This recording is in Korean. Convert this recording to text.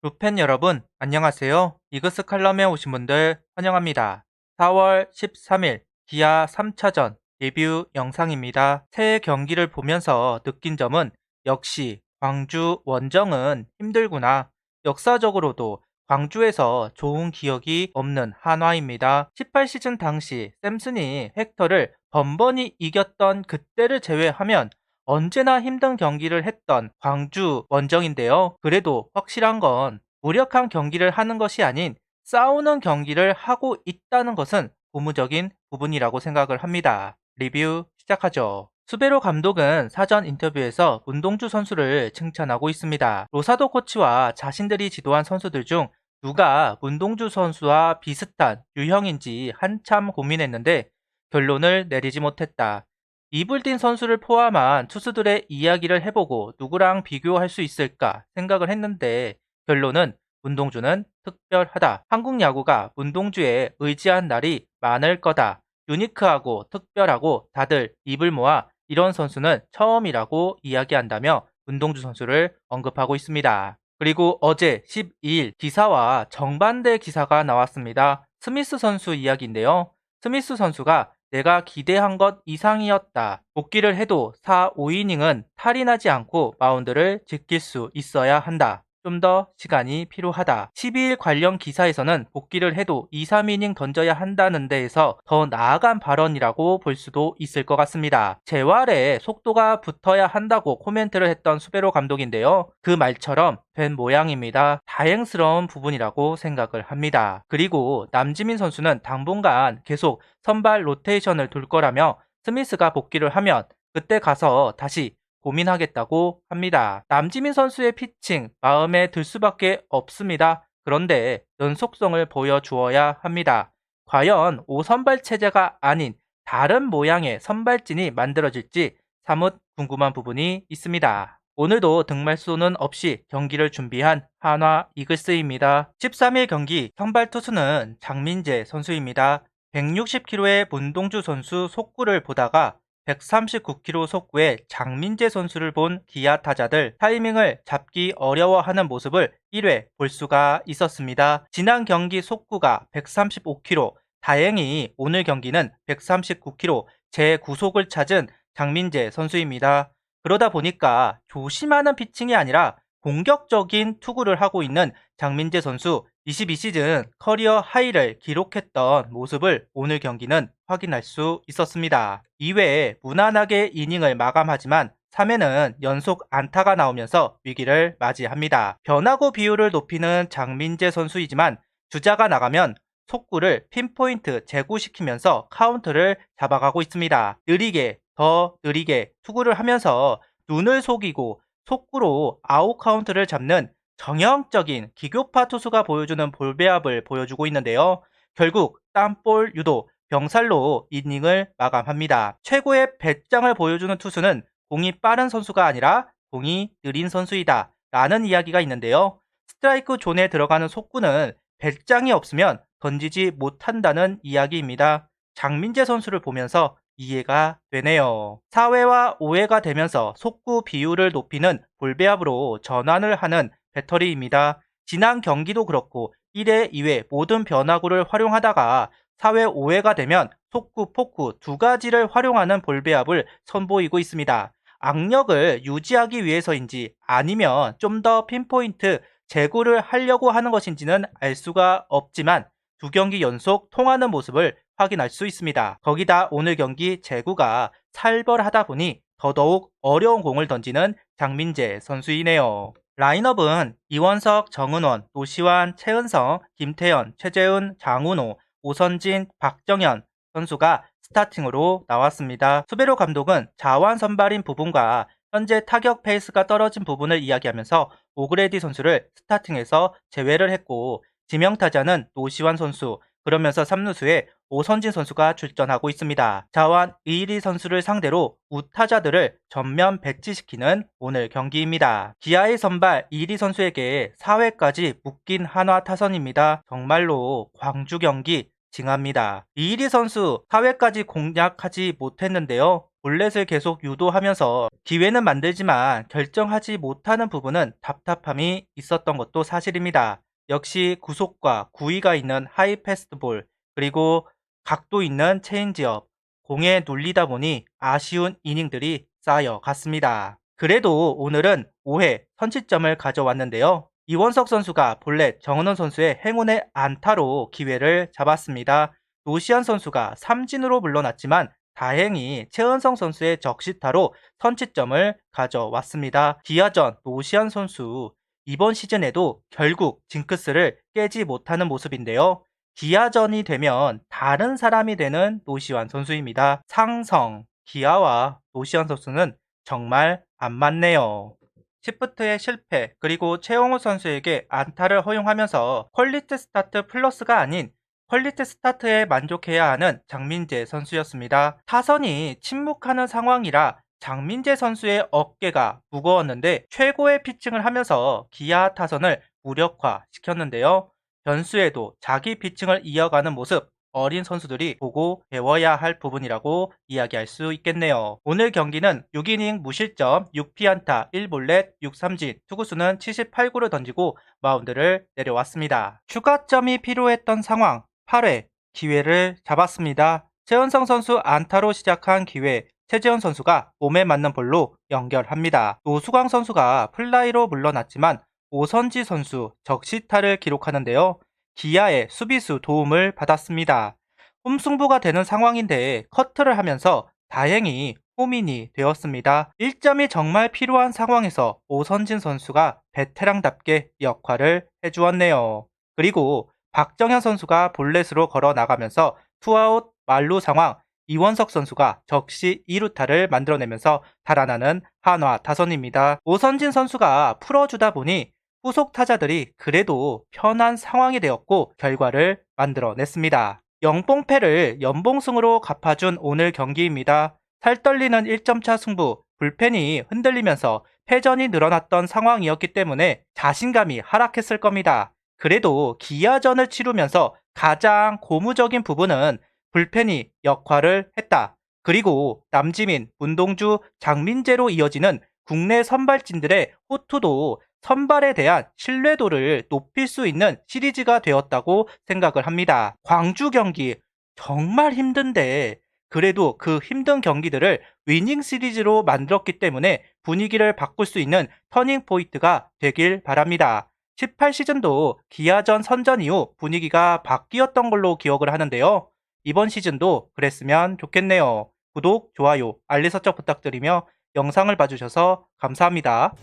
루펜 여러분, 안녕하세요. 이그스 칼럼에 오신 분들 환영합니다. 4월 13일 기아 3차전 리뷰 영상입니다. 새 경기를 보면서 느낀 점은 역시 광주 원정은 힘들구나. 역사적으로도 광주에서 좋은 기억이 없는 한화입니다. 18시즌 당시 샘슨이 헥터를 번번이 이겼던 그때를 제외하면 언제나 힘든 경기를 했던 광주 원정인데요. 그래도 확실한 건 무력한 경기를 하는 것이 아닌 싸우는 경기를 하고 있다는 것은 고무적인 부분이라고 생각을 합니다. 리뷰 시작하죠. 수베로 감독은 사전 인터뷰에서 문동주 선수를 칭찬하고 있습니다. 로사도 코치와 자신들이 지도한 선수들 중 누가 문동주 선수와 비슷한 유형인지 한참 고민했는데 결론을 내리지 못했다. 이블딘 선수를 포함한 투수들의 이야기를 해보고 누구랑 비교할 수 있을까 생각을 했는데 결론은 문동주는 특별하다. 한국 야구가 문동주에 의지한 날이 많을 거다. 유니크하고 특별하고 다들 입을 모아 이런 선수는 처음이라고 이야기한다며 문동주 선수를 언급하고 있습니다. 그리고 어제 12일 기사와 정반대 기사가 나왔습니다. 스미스 선수 이야기인데요. 스미스 선수가 내가 기대한 것 이상이었다. 복귀를 해도 4, 5이닝은 탈이 나지 않고 마운드를 지킬 수 있어야 한다. 좀 더 시간이 필요하다. 12일 관련 기사에서는 복귀를 해도 2, 3이닝 던져야 한다는 데에서 더 나아간 발언이라고 볼 수도 있을 것 같습니다. 재활에 속도가 붙어야 한다고 코멘트를 했던 수베로 감독인데요. 그 말처럼 된 모양입니다. 다행스러운 부분이라고 생각을 합니다. 그리고 남지민 선수는 당분간 계속 선발 로테이션을 둘 거라며 스미스가 복귀를 하면 그때 가서 다시 고민하겠다고 합니다. 남지민 선수의 피칭 마음에 들 수밖에 없습니다. 그런데 연속성을 보여주어야 합니다. 과연 5선발 체제가 아닌 다른 모양의 선발진이 만들어질지 사뭇 궁금한 부분이 있습니다. 오늘도 등말소는 없이 경기를 준비한 한화 이글스입니다. 13일 경기 선발 투수는 장민재 선수입니다. 160km의 문동주 선수 속구를 보다가 139km 속구의 장민재 선수를 본 기아 타자들 타이밍을 잡기 어려워하는 모습을 1회 볼 수가 있었습니다. 지난 경기 속구가 135km, 다행히 오늘 경기는 139km 제9속을 찾은 장민재 선수입니다. 그러다 보니까 조심하는 피칭이 아니라 공격적인 투구를 하고 있는 장민재 선수 22시즌 커리어 하이를 기록했던 모습을 오늘 경기는 확인할 수 있었습니다. 2회에 무난하게 이닝을 마감하지만 3회는 연속 안타가 나오면서 위기를 맞이합니다. 변화구 비율을 높이는 장민재 선수이지만 주자가 나가면 속구를 핀포인트 제구시키면서 카운트를 잡아가고 있습니다. 느리게 더 느리게 투구를 하면서 눈을 속이고 속구로 아웃 카운트를 잡는 정형적인 기교파 투수가 보여주는 볼배합을 보여주고 있는데요. 결국 땅볼 유도 병살로 이닝을 마감합니다. 최고의 배짱을 보여주는 투수는 공이 빠른 선수가 아니라 공이 느린 선수이다 라는 이야기가 있는데요. 스트라이크 존에 들어가는 속구는 배짱이 없으면 던지지 못한다는 이야기입니다. 장민재 선수를 보면서 이해가 되네요. 4회와 5회가 되면서 속구 비율을 높이는 볼배합으로 전환을 하는 배터리입니다. 지난 경기도 그렇고 1회, 2회 모든 변화구를 활용하다가 4회, 5회가 되면 속구, 폭구 두 가지를 활용하는 볼배합을 선보이고 있습니다. 악력을 유지하기 위해서인지 아니면 좀 더 핀포인트 제구를 하려고 하는 것인지는 알 수가 없지만 두 경기 연속 통하는 모습을 확인할 수 있습니다. 거기다 오늘 경기 제구가 살벌하다 보니 더더욱 어려운 공을 던지는 장민재 선수이네요. 라인업은 이원석, 정은원, 노시환, 최은성, 김태현, 최재훈, 장훈호, 오선진, 박정현 선수가 스타팅으로 나왔습니다. 수베로 감독은 자완 선발인 부분과 현재 타격 페이스가 떨어진 부분을 이야기하면서 오그레디 선수를 스타팅에서 제외를 했고 지명타자는 노시환 선수, 그러면서 3루수에 오선진 선수가 출전하고 있습니다. 자완 이일이 선수를 상대로 우타자들을 전면 배치시키는 오늘 경기입니다. 기아의 선발 이일이 선수에게 4회까지 묶인 한화 타선입니다. 정말로 광주 경기 징합니다. 이일이 선수 4회까지 공략하지 못했는데요. 볼넷을 계속 유도하면서 기회는 만들지만 결정하지 못하는 부분은 답답함이 있었던 것도 사실입니다. 역시 구속과 구위가 있는 하이 패스트볼, 그리고 각도 있는 체인지업, 공에 눌리다 보니 아쉬운 이닝들이 쌓여갔습니다. 그래도 오늘은 5회 선취점을 가져왔는데요. 이원석 선수가 볼넷 정은원 선수의 행운의 안타로 기회를 잡았습니다. 노시안 선수가 삼진으로 물러났지만 다행히 최은성 선수의 적시타로 선취점을 가져왔습니다. 기아전 노시안 선수 이번 시즌에도 결국 징크스를 깨지 못하는 모습인데요. 기아전이 되면 다른 사람이 되는 노시환 선수입니다. 상성, 기아와 노시환 선수는 정말 안 맞네요. 시프트의 실패, 그리고 최용호 선수에게 안타를 허용하면서 퀄리티 스타트 플러스가 아닌 퀄리티 스타트에 만족해야 하는 장민재 선수였습니다. 타선이 침묵하는 상황이라 장민재 선수의 어깨가 무거웠는데 최고의 피칭을 하면서 기아 타선을 무력화시켰는데요. 변수에도 자기 피칭을 이어가는 모습, 어린 선수들이 보고 배워야 할 부분이라고 이야기할 수 있겠네요. 오늘 경기는 6이닝 무실점 6피안타 1볼넷 6삼진, 투구수는 78구를 던지고 마운드를 내려왔습니다. 추가점이 필요했던 상황, 8회 기회를 잡았습니다. 최은성 선수 안타로 시작한 기회, 최재현 선수가 몸에 맞는 볼로 연결합니다. 노수광 선수가 플라이로 물러났지만 오선지 선수 적시타를 기록하는데요. 기아의 수비수 도움을 받았습니다. 홈승부가 되는 상황인데 커트를 하면서 다행히 홈인이 되었습니다. 1점이 정말 필요한 상황에서 오선진 선수가 베테랑답게 역할을 해주었네요. 그리고 박정현 선수가 볼넷으로 걸어 나가면서 투아웃 만루 상황, 이원석 선수가 적시 2루타를 만들어내면서 달아나는 한화 타선입니다. 오선진 선수가 풀어주다 보니 후속 타자들이 그래도 편한 상황이 되었고 결과를 만들어냈습니다. 영봉패를 연봉승으로 갚아준 오늘 경기입니다. 살떨리는 1점차 승부, 불펜이 흔들리면서 패전이 늘어났던 상황이었기 때문에 자신감이 하락했을 겁니다. 그래도 기아전을 치르면서 가장 고무적인 부분은 불펜이 역할을 했다. 그리고 남지민, 문동주, 장민재로 이어지는 국내 선발진들의 호투도 선발에 대한 신뢰도를 높일 수 있는 시리즈가 되었다고 생각을 합니다. 광주 경기 정말 힘든데 그래도 그 힘든 경기들을 위닝 시리즈로 만들었기 때문에 분위기를 바꿀 수 있는 터닝 포인트가 되길 바랍니다. 18시즌도 기아전 선전 이후 분위기가 바뀌었던 걸로 기억을 하는데요. 이번 시즌도 그랬으면 좋겠네요. 구독, 좋아요, 알림 설정 부탁드리며 영상을 봐주셔서 감사합니다.